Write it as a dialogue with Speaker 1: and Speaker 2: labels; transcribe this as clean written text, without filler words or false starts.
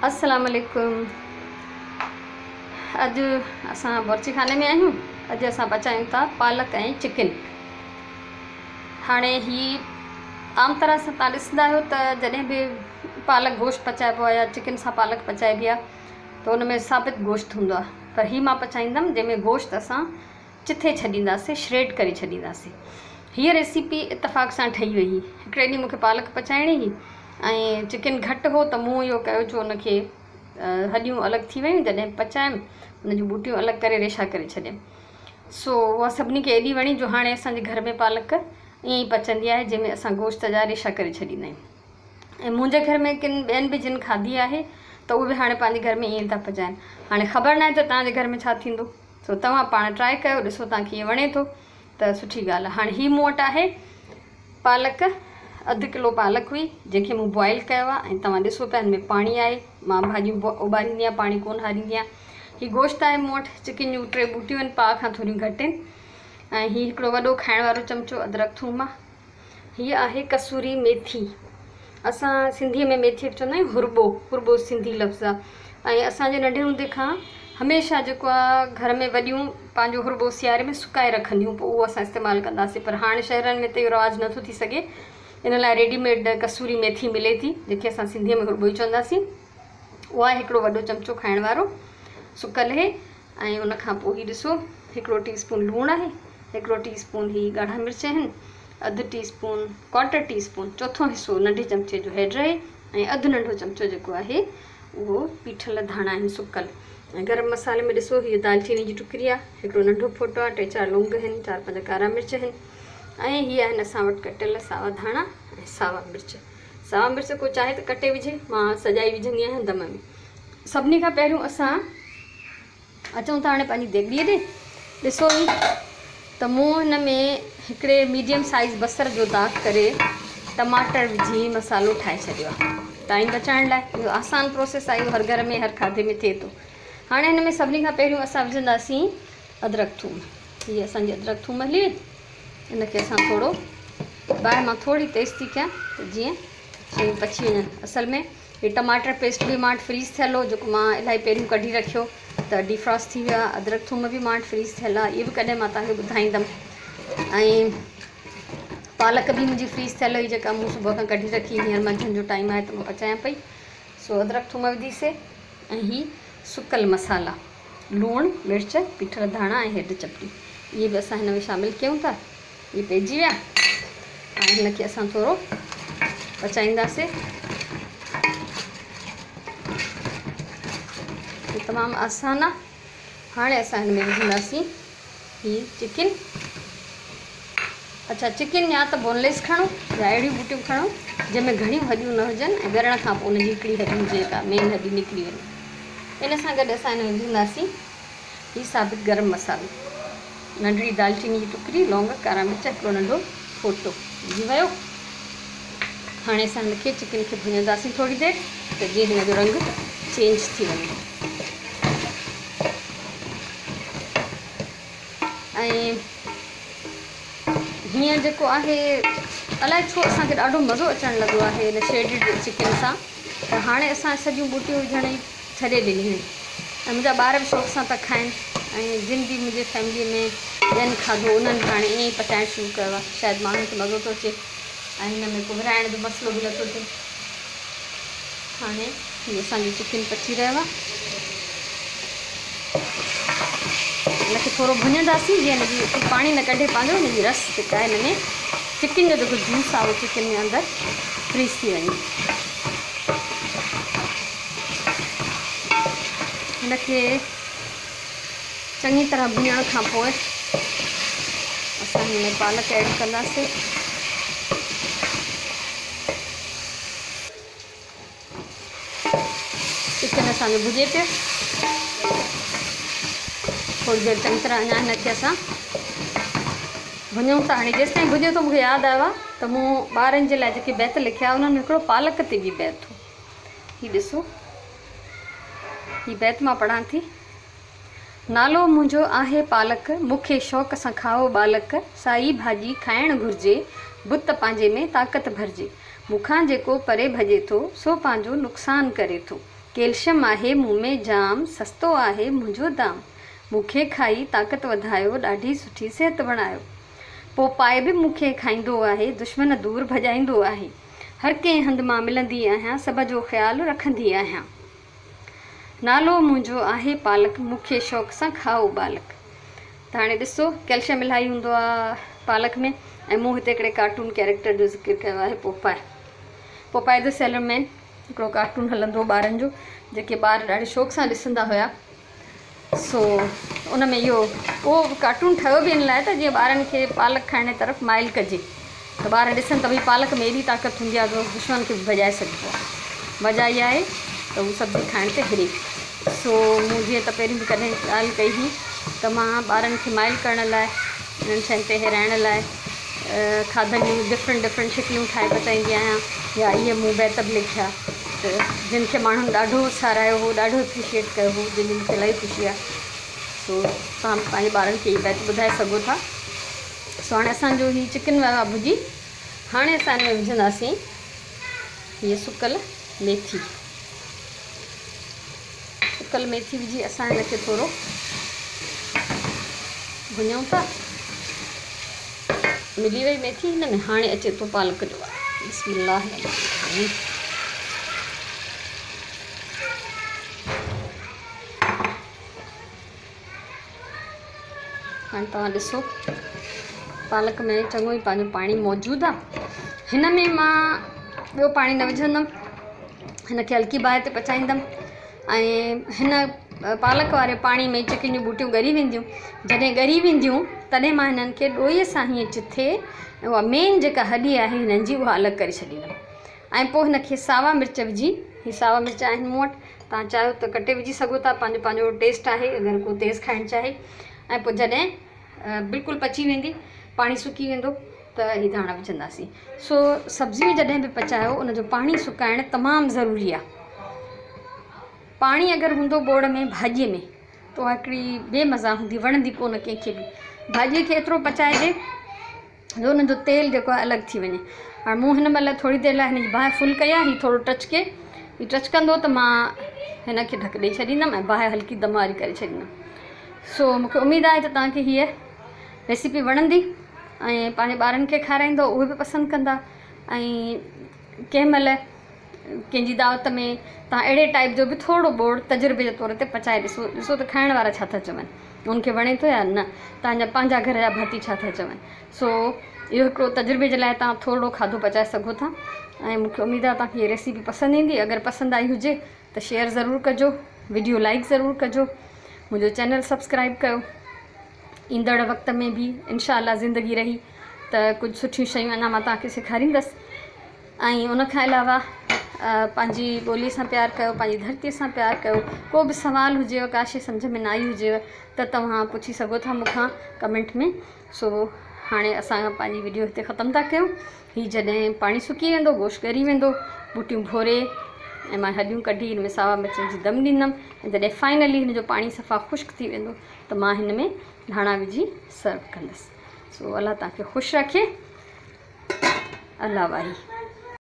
Speaker 1: अस्सलाम वालेकुम। अॼु असां बावर्ची खाने में आहियूं। अॼु असां पचायूं था पालक ऐं चिकन। हाणे ही आम तरह सां तव्हां ॾिसंदा आहियो त जॾहिं बि पालक गोश्त पचाइबो आहे या चिकन सां पालक पचाइबी आहे त उन में साबित गोश्त हूंदो आहे, पर ही मां पचाईंदमि जंहिंमें गोश्त असां चिथे छॾींदासीं, श्रेड करे छॾींदासीं। हीअ रेसिपी इतफ़ाक़ सां ठही वई हुई। हिकिड़े ॾींहुं मूंखे पालक पचाइणी हुई ऐं चिकन घटि हो त मूं इहो कयो जो उनखे हॾियूं अलॻि थी वियूं। जॾहिं पचायमि उन जूं बूटियूं अलॻि करे रेशा करे छॾियमि। सो उहा सभिनी खे एॾी वणी जो हाणे असांजे घर में पालक ईअं ई पचंदी आहे जंहिंमें असां गोश्त जा रेशा करे छॾींदा आहियूं। ऐं मुंहिंजे घर में किन ॿियनि बि जिन खाधी आहे त उहे बि हाणे पंहिंजे घर में ईअं था पचाइनि। हाणे ख़बर न आहे त तव्हांजे घर में छा थींदो, सो तव्हां पाण ट्राए कयो, ॾिसो तव्हांखे ईअं वणे थो त सुठी ॻाल्हि आहे। हाणे हीअ मूं वटि आहे पालक, अधु किलो पालक हुई जंहिंखे मूं बॉइल कयो आहे। ऐं तव्हां ॾिसो पिया हिन में पाणी आहे, मां भाॼियूं उॿारींदी आहियां, पाणी कोन हारींदी आहियां। हीअ गोश्त आहे मूं वटि, चिकन जूं 3 बूटियूं आहिनि, पाउ खां थोरियूं घटि आहिनि। ऐं हीअ हिकिड़ो वॾो खाइण वारो चमिचो अदरक थूम आहे। हीअ आहे कसूरी मेथी, असां सिंधीअ में मेथी चवंदा आहियूं हुरॿो, हुरॿो सिंधी लफ़्ज़ आहे। ऐं असांजे नंढे हूंदे खां हमेशह जेको आहे घर में वॾियूं पंहिंजो हुरॿो सियारे में सुकाए रखंदियूं, पोइ उहो असां इस्तेमालु कंदासीं। पर हाणे शहरनि में त इहो रवाजु नथो थी सघे, इन लाइ रेडीमेड कसूरी मेथी मिले थी जंहिंखे असां सिंधीअ में हुरॿो ई चवंदासीं। उहा हिकिड़ो वॾो चमिचो खाइण वारो सुकल आहे। ऐं उनखां पोइ हीअ ॾिसो हिकिड़ो टीस्पून लूणु आहे, हिकिड़ो टीस्पून ही ॻाढ़ा मिर्च आहिनि, अधु टीस्पून, 1/4 टीस्पून, चोथों हिसो नंढे चमिचे जो हैड आहे, ऐं अधु नंढो चमिचो जेको आहे उहो पीठल धाणा आहिनि सुकल। ऐं गरम मसाले में ॾिसो हीअ दालचीनी जी टुकड़ी आहे, हिकिड़ो नंढो फोटो आहे, 3-4 लौंग आहिनि, 4-5 कारा मिर्च आहिनि, ऐं हीअ आहिनि असां वटि कटियल सावा धाणा ऐं सावा मिर्च। सावा मिर्च को चाहे त कटे विझे, मां सजाई विझंदी आहियां दम में। सभिनी खां पहिरियों असां अचूं था हाणे पंहिंजी देॻड़ीअ ॾे। ॾिसो ई त मूं हिन में हिकिड़े मीडियम साइज़ बसर जो दाग़ करे टमाटर विझी मसालो ठाहे छॾियो आहे टाइम बचाइण लाइ। इहो आसान प्रोसेस आहे, इहो हर घर में हर खाधे में थिए थो। हाणे हिन में सभिनी खां पहिरियों असां विझंदासीं अदरक थूम। हीअ असांजी अदरक थूम हली वई, इनखे असां थोरो ॿाहिरि मां थोरी तेज़ थी कयां त जीअं शयूं पची वञनि। असल में हीअ टमाटर पेस्ट बि मां वटि फ्रीज़ थियल हो, जेको मां इलाही पहिरियों कढी रखियो त डिफ्रॉस्ट थी वियो आहे। अदरक थूम बि मां वटि फ्रीज़ थियल आहे, इहे बि कॾहिं मां तव्हांखे ॿुधाईंदमि। ऐं पालक बि मुंहिंजी फ्रीज़ थियल हुई जेका मूं सुबुह खां कढी रखी, हींअर मंझंदि जो टाइम आहे त मां पचायां पई। सो अदरक थूम विधीसीं ऐं हीअ सुकल मसाला, लूणु, मिर्च, पीठल धाणा ऐं हैड चपटी, इहे बि असां हिन में शामिलु कयूं था। इहे पइजी विया ऐं हिनखे असां थोरो पचाईंदासीं। हीअ तमामु आसान आहे। हाणे असां हिन में विझंदासीं हीअ चिकन। अच्छा, चिकन या त बोनलेस खणो या अहिड़ियूं बूटियूं खणो जंहिंमें घणियूं हॾियूं न हुजनि ऐं ॻरण खां पोइ उनजी हिकिड़ी हॾी हुजे जेका मेन हॾी निकिरी वञे। इन सां गॾु असां हिन में विझंदासीं हीअ साबित गरम मसालो, नंढड़ी दालचीनी जी टुकड़ी, लौंग, कारा मिर्च, हिकिड़ो नंढो फोटो विझी वियो। हाणे असां हिनखे चिकन खे भुञंदासीं थोरी देरि त जीअं हिन जो रंग चेंज थी वञे। ऐं हीअं जेको आहे अलाए छो असांखे ॾाढो मज़ो अचणु लॻो आहे हिन शेडेड चिकन सां, त हाणे असां सॼियूं बूटियूं विझण ई छॾे ॾिनियूं आहिनि। ऐं मुंहिंजा ॿार बि शौक़ सां था खाइनि। ऐं जिन बि मुंहिंजे फैमिलीअ में ॿियनि खाधो उन्हनि हाणे ईअं ई पचाइणु शुरू कयो आहे। शायदि माण्हुनि खे मज़ो थो अचे ऐं हिन में को विराइण जो मसइलो बि नथो थिए। हाणे हीअ असांजो चिकन पची रहियो आहे, हिनखे थोरो भुञंदासीं जीअं हिनजी पाणी न कढे पंहिंजो, हिनजी रस जेका आहे हिन में चिकन जो जेको जूस आहे उहो चिकन में अंदरि फ्रीज़ थी वञे। हिनखे चङी तरह भुञण खां पोइ असां हिन में पालक ऐड कंदासीं। चिकन असांजो भुञे पियो, थोरी देरि चङी तरह अञा हिनखे असां भुञूं था। हाणे जेसि ताईं भुञे थो मूंखे यादि आयो आहे त मूं ॿारनि जे लाइ जेके बैत लिखिया उन्हनि में हिकिड़ो पालक ते बि बैत हो। हीअ ॾिसो, हीअ बैत मां पढ़ां थी। नालो मुंहिंजो आहे पालक, मूंखे शौक़ सां खाओ बालक, साई भाॼी खाइणु घुरिजे, बुत पंहिंजे में ताक़त भरिजे, मूंखां जेको परे भॼे थो सो पंहिंजो नुक़सानु करे थो, कैल्शियम आहे मुंह में जाम, सस्तो आहे मुंहिंजो दाम, मूंखे खाई ताक़त वधायो, ॾाढी सुठी सिहत बणायो। पोपाए बि मूंखे खाईंदो आहे, दुश्मन दूर भॼाईंदो आहे। हर कंहिं हंधि मां मिलंदी आहियां, सभ जो ख़्यालु रखंदी आहियां। नालो मुंहिंजो आहे पालक, मूंखे शौक़ सां खाओ बालक। त हाणे ॾिसो कैल्शियम इलाही हूंदो आहे पालक में। ऐं मूं हिते हिकिड़े कार्टून कैरेक्टर जो ज़िक्र कयो आहे, पोपाए द सेलर मैन। हिकिड़ो कार्टून हलंदो ॿारनि जो, जेके ॿार ॾाढे शौक़ सां ॾिसंदा हुया। सो उन में इहो उहो कार्टून ठहियो बि इन लाइ त जीअं ॿारनि खे पालक खाइण जी तरफ़ माइल कजे, त ॿार ॾिसनि त भई पालक में एॾी ताक़त हूंदी आहे जो दुश्मन खे बि भॼाए सघिबो आहे। वजह इहा आहे त हू सब्जी खाइण ते हिरे। सो मूं जीअं त पहिरीं बि कॾहिं ॻाल्हि कई हुई त मां ॿारनि खे माइल करण लाइ, इन्हनि शयुनि ते हिराइण लाइ खाधनि जूं डिफरेंट शिकलियूं ठाहे पचाईंदी आहियां। या इहे मूं बैतब लिखिया त जिन खे माण्हुनि ॾाढो सारायो हो, ॾाढो एप्रिशिएट कयो हो, जंहिंजी मूंखे इलाही ख़ुशी आहे। सो तव्हां पंहिंजे ॿारनि खे इहे बैत ॿुधाए सघो था। सो हाणे असांजो हीउ चिकन वियो आहे भुॼी। हाणे असां हिन में विझंदासीं हीअ सुकल मेथी। सुकल मेथी विझी असां हिनखे थोरो भुञूं था। मिली वई मेथी हिन में। हाणे अचे थो पालक जो वारो। बिस्मिल्लाह। हाणे तव्हां ॾिसो पालक में चङो ई पंहिंजो पाणी मौजूदु आहे। हिन में मां ॿियो पाणी न विझंदमि, हिनखे हल्की बाहि ते पचाईंदमि। ऐं हिन पालक वारे पाणी में चिकन जूं बूटियूं ॻरी वेंदियूं। जॾहिं ॻरी वेंदियूं तॾहिं मां हिननि खे ॾोईअ सां हीअं चिथे, उहा मेन जेका हॾी आहे हिननि जी, उहा अलॻि करे छॾींदमि। ऐं पोइ हिनखे सावा मिर्च विझी, हीअ सावा मिर्च आहिनि मूं वटि, तव्हां चाहियो त कटे विझी सघो था, पंहिंजो टेस्ट आहे अगरि को तेज़ खाइणु चाहे। ऐं पोइ जॾहिं बिल्कुलु पची वेंदी, पाणी सुकी वेंदो, त हीअ धाणा विझंदासीं। सो सब्ज़ी में जॾहिं बि पचायो उनजो पाणी सुकाइणु तमामु ज़रूरी आहे। पाणी अगरि हूंदो बोड़ में भाॼीअ में त उहा हिकिड़ी बेमज़ा हूंदी, वणंदी कोन कंहिंखे बि। भाॼीअ खे एतिरो पचाइजे जो हुनजो तेल जेको आहे अलॻि थी वञे। हाणे मूं हिन महिल थोरी देरि लाइ हिनजी बाहि फुल कई आहे। हीअ थोरो टच कंदो त मां हिनखे ढक ॾेई छॾींदमि ऐं बाहि हल्की दम वारी करे छॾींदमि। सो मूंखे उमेदु आहे त तव्हांखे हीअ रेसिपी वणंदी ऐं पंहिंजे ॿारनि खे खाराईंदो, उहे बि पसंदि कंदा। ऐं कंहिं महिल कंहिंजी दावत में तव्हां अहिड़े टाइप जो बि थोरो बोड़ तजुर्बे जे तौर ते पचाए ॾिसो त खाइण वारा छा था चवनि, उनखे वणे थो या न, तव्हांजा पंहिंजा घर जा भाती छा था चवनि। सो इहो हिकिड़ो तजुर्बे जे लाइ तव्हां थोरो खाधो पचाए सघो था। ऐं मूंखे उमेदु आहे तव्हांखे हीअ रेसिपी पसंदि ईंदी। अगरि पसंदि आई हुजे त शेयर ज़रूरु कजो, वीडियो लाइक ज़रूरु कजो, मुंहिंजो चैनल सब्सक्राइब कयो। ईंदड़ वक़्त में बि इंशाअल्लाह ज़िंदगी रही त कुझु सुठियूं शयूं अञा मां तव्हांखे सेखारींदसि। ऐं उनखां अलावा पंहिंजी ॿोलीअ सां प्यारु कयो, पंहिंजी धरतीअ सां प्यारु कयो। को बि सुवालु हुजेव, का शइ सम्झ में न आई हुजेव त तव्हां पुछी सघो था मूंखां कमेंट में। सो हाणे असां पंहिंजी वीडियो हिते ख़तमु था कयूं। हीअ जॾहिं पाणी सुकी वेंदो, गोश्त ॻरी वेंदो, बूटियूं भोरे ऐं मां हॾियूं कढी हिन में सावा मिर्चनि जी दम ॾींदमि। ऐं जॾहिं फाइनली हिन जो पाणी सफ़ा ख़ुश्क थी वेंदो त मां हिन में धाणा विझी सर्व कंदसि। सो अल्लाह तव्हांखे ख़ुशि रखे। अल्लाह वाही।